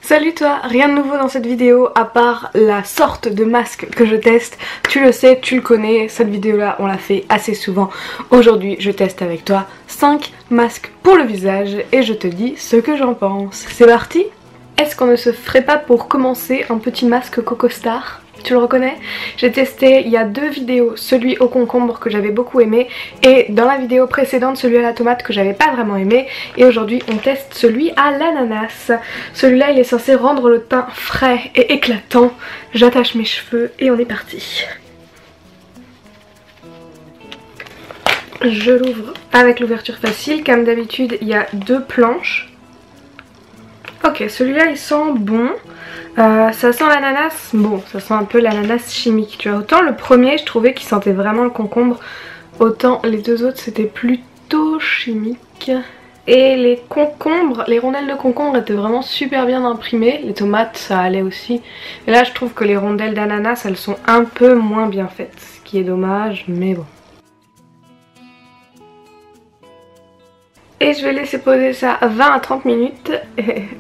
Salut toi, rien de nouveau dans cette vidéo à part la sorte de masque que je teste. Tu le sais, tu le connais, cette vidéo là on l'a fait assez souvent. Aujourd'hui je teste avec toi 5 masques pour le visage et je te dis ce que j'en pense. C'est parti? Est-ce qu'on ne se ferait pas pour commencer un petit masque Coco Star? Tu le reconnais? J'ai testé il y a 2 vidéos, celui au concombre que j'avais beaucoup aimé et dans la vidéo précédente celui à la tomate que j'avais pas vraiment aimé, et aujourd'hui on teste celui à l'ananas. Celui-là il est censé rendre le teint frais et éclatant. J'attache mes cheveux et on est parti. Je l'ouvre avec l'ouverture facile, comme d'habitude il y a 2 planches. Ok, celui-là il sent bon. Ça sent l'ananas, bon ça sent un peu l'ananas chimique, tu vois. Autant le premier je trouvais qu'il sentait vraiment le concombre, autant les 2 autres c'était plutôt chimique. Et les concombres, les rondelles de concombre étaient vraiment super bien imprimées, les tomates ça allait aussi. Et là je trouve que les rondelles d'ananas elles sont un peu moins bien faites, ce qui est dommage mais bon. Et je vais laisser poser ça 20 à 30 minutes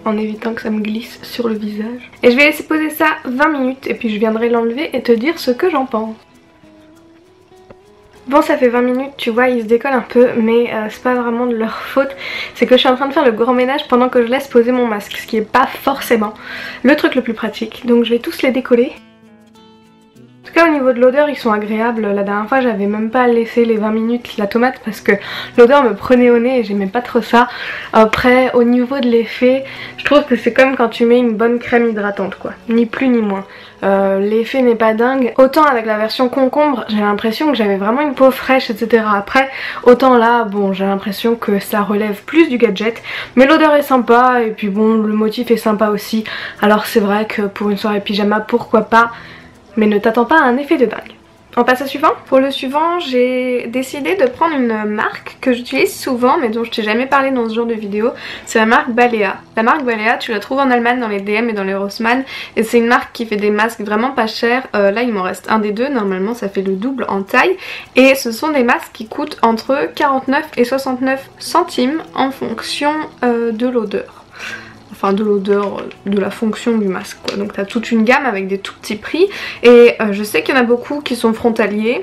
en évitant que ça me glisse sur le visage. Et je vais laisser poser ça 20 minutes et puis je viendrai l'enlever et te dire ce que j'en pense. Bon, ça fait 20 minutes, tu vois, ils se décollent un peu, mais c'est pas vraiment de leur faute. C'est que je suis en train de faire le grand ménage pendant que je laisse poser mon masque, ce qui est pas forcément le truc le plus pratique. Donc je vais tous les décoller. En tout cas au niveau de l'odeur ils sont agréables. La dernière fois j'avais même pas laissé les 20 minutes la tomate parce que l'odeur me prenait au nez et j'aimais pas trop ça. Après au niveau de l'effet je trouve que c'est comme quand tu mets une bonne crème hydratante quoi, ni plus ni moins. L'effet n'est pas dingue. Autant avec la version concombre j'ai l'impression que j'avais vraiment une peau fraîche etc. Après autant là bon j'ai l'impression que ça relève plus du gadget. Mais l'odeur est sympa et puis bon le motif est sympa aussi. Alors c'est vrai que pour une soirée pyjama pourquoi pas. Mais ne t'attends pas à un effet de dingue. On passe au suivant. Pour le suivant, j'ai décidé de prendre une marque que j'utilise souvent mais dont je t'ai jamais parlé dans ce genre de vidéo. C'est la marque Balea. La marque Balea, tu la trouves en Allemagne dans les DM et dans les Rossmann. Et c'est une marque qui fait des masques vraiment pas chers. Là il m'en reste un des 2, normalement ça fait le double en taille. Et ce sont des masques qui coûtent entre 49 et 69 centimes en fonction de l'odeur. Enfin de l'odeur, de la fonction du masque quoi. Donc t'as toute une gamme avec des tout petits prix et je sais qu'il y en a beaucoup qui sont frontalières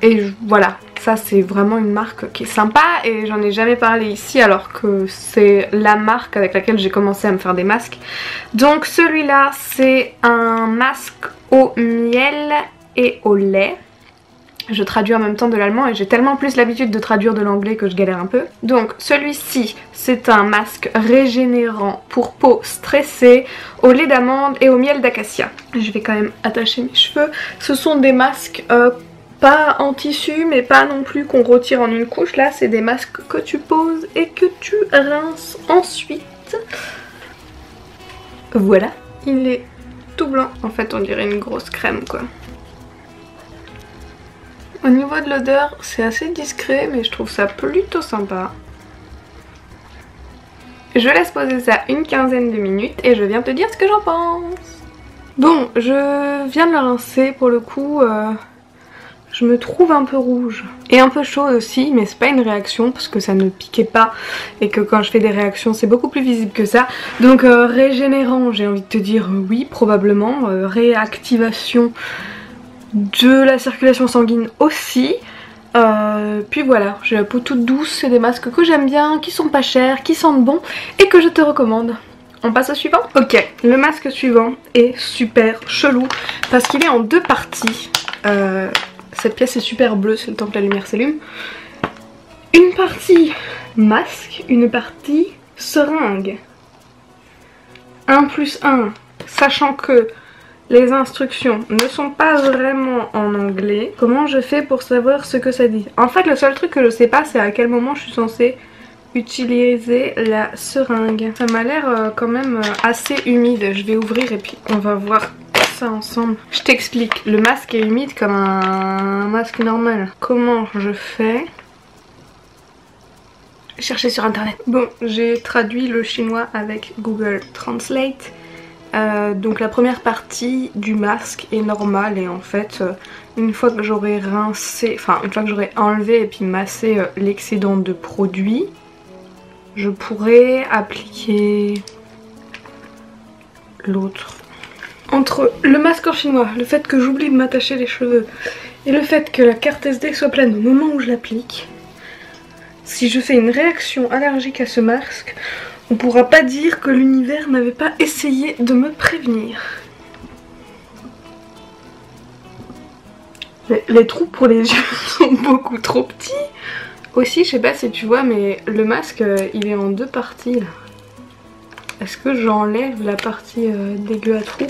et voilà, ça c'est vraiment une marque qui est sympa et j'en ai jamais parlé ici alors que c'est la marque avec laquelle j'ai commencé à me faire des masques. Donc celui-là c'est un masque au miel et au lait. Je traduis en même temps de l'allemand et j'ai tellement plus l'habitude de traduire de l'anglais que je galère un peu. Donc celui-ci c'est un masque régénérant pour peau stressée au lait d'amande et au miel d'acacia. Je vais quand même attacher mes cheveux. Ce sont des masques pas en tissu mais pas non plus qu'on retire en une couche. Là c'est des masques que tu poses et que tu rinces ensuite. Voilà, il est tout blanc. En fait on dirait une grosse crème quoi. Au niveau de l'odeur, c'est assez discret mais je trouve ça plutôt sympa. Je laisse poser ça une quinzaine de minutes et je viens te dire ce que j'en pense. Bon, je viens de le rincer pour le coup. Je me trouve un peu rouge et un peu chaude aussi, mais c'est pas une réaction parce que ça ne piquait pas et que quand je fais des réactions c'est beaucoup plus visible que ça. Donc régénérant, j'ai envie de te dire oui probablement. Réactivation de la circulation sanguine aussi. Puis voilà, j'ai la peau toute douce, c'est des masques que j'aime bien, qui sont pas chers, qui sentent bon et que je te recommande. On passe au suivant. Ok, le masque suivant est super chelou parce qu'il est en 2 parties. Cette pièce est super bleue, c'est le temps que la lumière s'allume. Une partie masque, une partie seringue. 1+1, sachant que les instructions ne sont pas vraiment en anglais. Comment je fais pour savoir ce que ça dit? En fait le seul truc que je sais pas c'est à quel moment je suis censée utiliser la seringue. Ça m'a l'air quand même assez humide. Je vais ouvrir et puis on va voir ça ensemble. Je t'explique, le masque est humide comme un masque normal. Comment je fais? Chercher sur internet. Bon, j'ai traduit le chinois avec Google Translate. Donc la première partie du masque est normale et en fait une fois que j'aurai rincé, enfin une fois que j'aurai enlevé et puis massé l'excédent de produit, je pourrais appliquer l'autre. Entre le masque en chinois, le fait que j'oublie de m'attacher les cheveux et le fait que la carte SD soit pleine au moment où je l'applique, si je fais une réaction allergique à ce masque, on pourra pas dire que l'univers n'avait pas essayé de me prévenir. Les trous pour les yeux sont beaucoup trop petits. Aussi, je sais pas si tu vois, mais le masque, il est en deux parties là. Est-ce que j'enlève la partie dégueu à trous?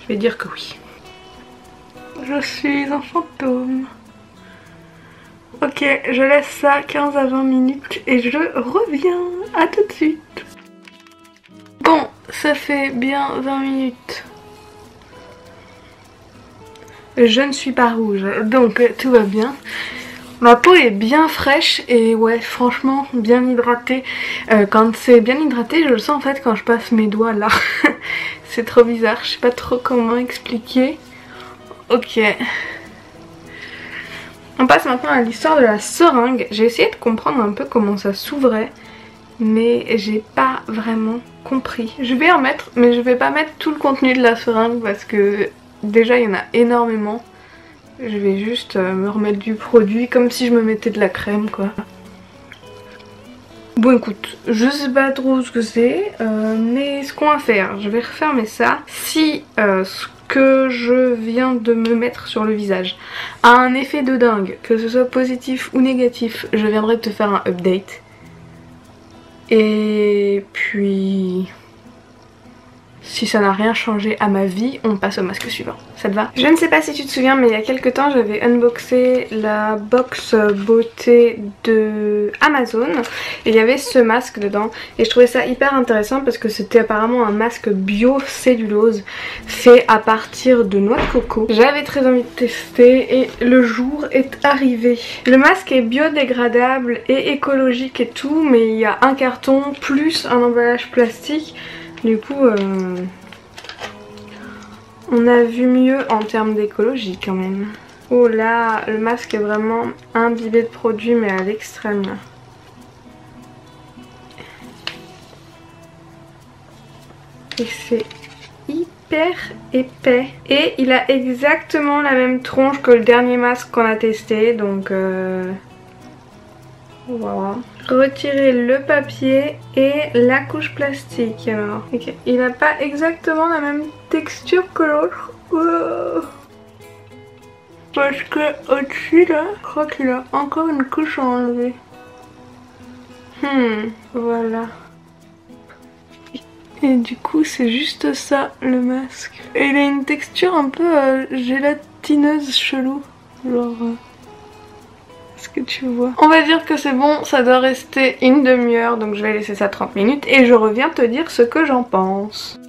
Je vais dire que oui. Je suis un fantôme. Ok, je laisse ça 15 à 20 minutes et je reviens. À tout de suite. Bon, ça fait bien 20 minutes. Je ne suis pas rouge, donc tout va bien. Ma peau est bien fraîche et ouais, franchement bien hydratée. Quand c'est bien hydraté, je le sens en fait quand je passe mes doigts là. C'est trop bizarre, je sais pas trop comment expliquer. Ok. On passe maintenant à l'histoire de la seringue. J'ai essayé de comprendre un peu comment ça s'ouvrait, mais j'ai pas vraiment compris. Je vais en mettre, mais je vais pas mettre tout le contenu de la seringue parce que déjà il y en a énormément. Je vais juste me remettre du produit comme si je me mettais de la crème quoi. Bon écoute, je sais pas trop ce que c'est, mais ce qu'on va faire, je vais refermer ça. Si ce que je viens de me mettre sur le visage a un effet de dingue, que ce soit positif ou négatif, je viendrai te faire un update. Et puis... si ça n'a rien changé à ma vie, on passe au masque suivant. Ça te va? Je ne sais pas si tu te souviens, mais il y a quelques temps, j'avais unboxé la box beauté de Amazon. Et il y avait ce masque dedans. Et je trouvais ça hyper intéressant parce que c'était apparemment un masque bio-cellulose fait à partir de noix de coco. J'avais très envie de tester et le jour est arrivé. Le masque est biodégradable et écologique et tout, mais il y a un carton plus un emballage plastique. Du coup, on a vu mieux en termes d'écologie quand même. Oh là, le masque est vraiment imbibé de produits mais à l'extrême là. Et c'est hyper épais. Et il a exactement la même tronche que le dernier masque qu'on a testé, donc voilà. Retirer le papier et la couche plastique alors. Okay. Il n'a pas exactement la même texture que l'autre. Parce que au-dessus là, je crois qu'il a encore une couche à enlever. Voilà. Et du coup c'est juste ça le masque. Et il a une texture un peu gélatineuse chelou. Genre... est-ce que tu vois? On va dire que c'est bon, ça doit rester une demi-heure, donc je vais laisser ça 30 minutes et je reviens te dire ce que j'en pense.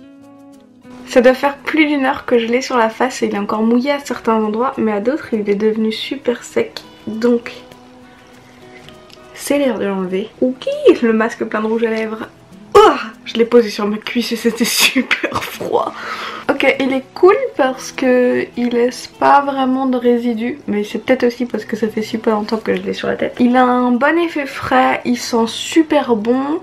Ça doit faire plus d'une heure que je l'ai sur la face et il est encore mouillé à certains endroits, mais à d'autres il est devenu super sec, donc c'est l'heure de l'enlever. Ok, le masque plein de rouge à lèvres. Oh, je l'ai posé sur ma cuisse et c'était super froid. Ok, il est cool parce que il laisse pas vraiment de résidus, mais c'est peut-être aussi parce que ça fait super longtemps que je l'ai sur la tête. Il a un bon effet frais, il sent super bon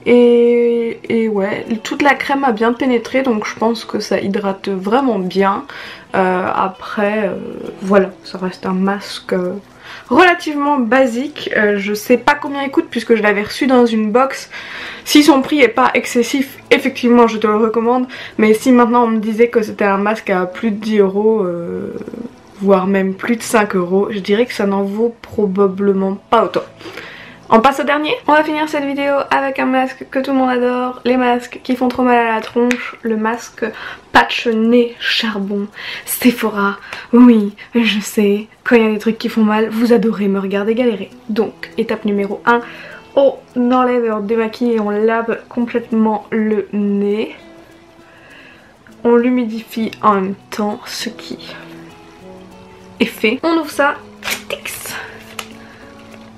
et ouais, toute la crème a bien pénétré, donc je pense que ça hydrate vraiment bien. Après, voilà, ça reste un masque... relativement basique. Je sais pas combien il coûte puisque je l'avais reçu dans une box. Si son prix est pas excessif, effectivement je te le recommande, mais si maintenant on me disait que c'était un masque à plus de 10 euros, voire même plus de 5 euros, je dirais que ça n'en vaut probablement pas autant. On passe au dernier. On va finir cette vidéo avec un masque que tout le monde adore, les masques qui font trop mal à la tronche, le masque patch nez charbon Sephora. Oui, je sais, quand il y a des trucs qui font mal, vous adorez me regarder galérer. Donc, étape numéro 1, on enlève et on démaquille et on lave complètement le nez. On l'humidifie en même temps, ce qui est fait. On ouvre ça, tix.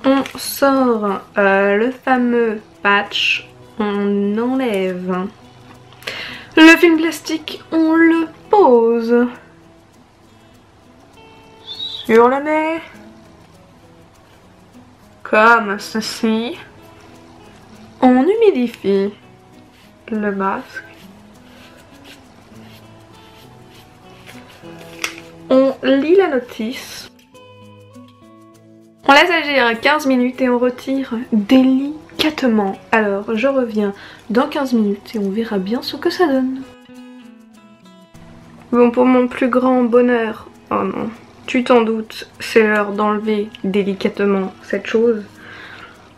On sort le fameux patch, on enlève le film plastique, on le pose sur le nez, comme ceci. On humidifie le masque lit la notice. On laisse agir 15 minutes et on retire délicatement. Alors je reviens dans 15 minutes et on verra bien ce que ça donne. Bon, pour mon plus grand bonheur, oh non, tu t'en doutes, c'est l'heure d'enlever délicatement cette chose.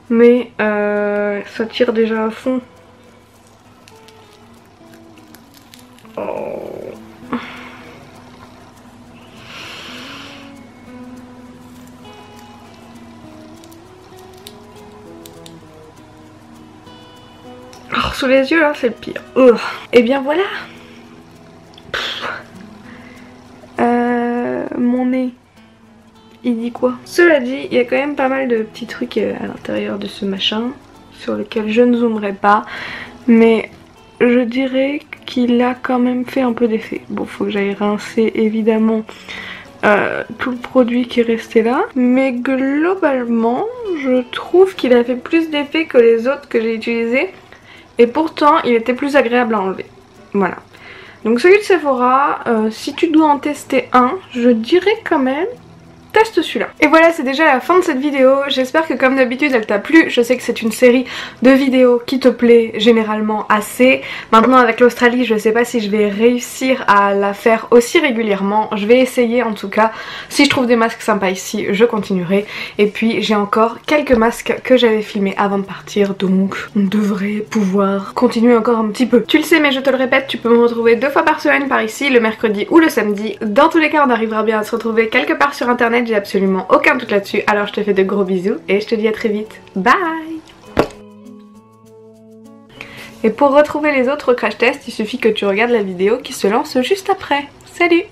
Mais ça tire déjà à fond. Oh. Oh, sous les yeux là c'est le pire. Et bien voilà. Mon nez, il dit quoi? Cela dit, il y a quand même pas mal de petits trucs à l'intérieur de ce machin sur lesquels je ne zoomerai pas, mais je dirais qu'il a quand même fait un peu d'effet. Bon, faut que j'aille rincer évidemment tout le produit qui restait là, mais globalement je trouve qu'il a fait plus d'effet que les autres que j'ai utilisés et pourtant il était plus agréable à enlever. Voilà. Donc celui de Sephora, si tu dois en tester un, je dirais quand même teste celui-là. Et voilà, c'est déjà la fin de cette vidéo. J'espère que comme d'habitude elle t'a plu. Je sais que c'est une série de vidéos qui te plaît généralement assez. Maintenant avec l'Australie, je sais pas si je vais réussir à la faire aussi régulièrement. Je vais essayer en tout cas. Si je trouve des masques sympas ici, je continuerai. Et puis j'ai encore quelques masques que j'avais filmés avant de partir. Donc on devrait pouvoir continuer encore un petit peu. Tu le sais mais je te le répète, tu peux me retrouver 2 fois par semaine par ici, le mercredi ou le samedi. Dans tous les cas on arrivera bien à se retrouver quelque part sur internet. J'ai absolument aucun doute là-dessus, alors je te fais de gros bisous et je te dis à très vite. Bye! Et pour retrouver les autres crash tests, il suffit que tu regardes la vidéo qui se lance juste après. Salut!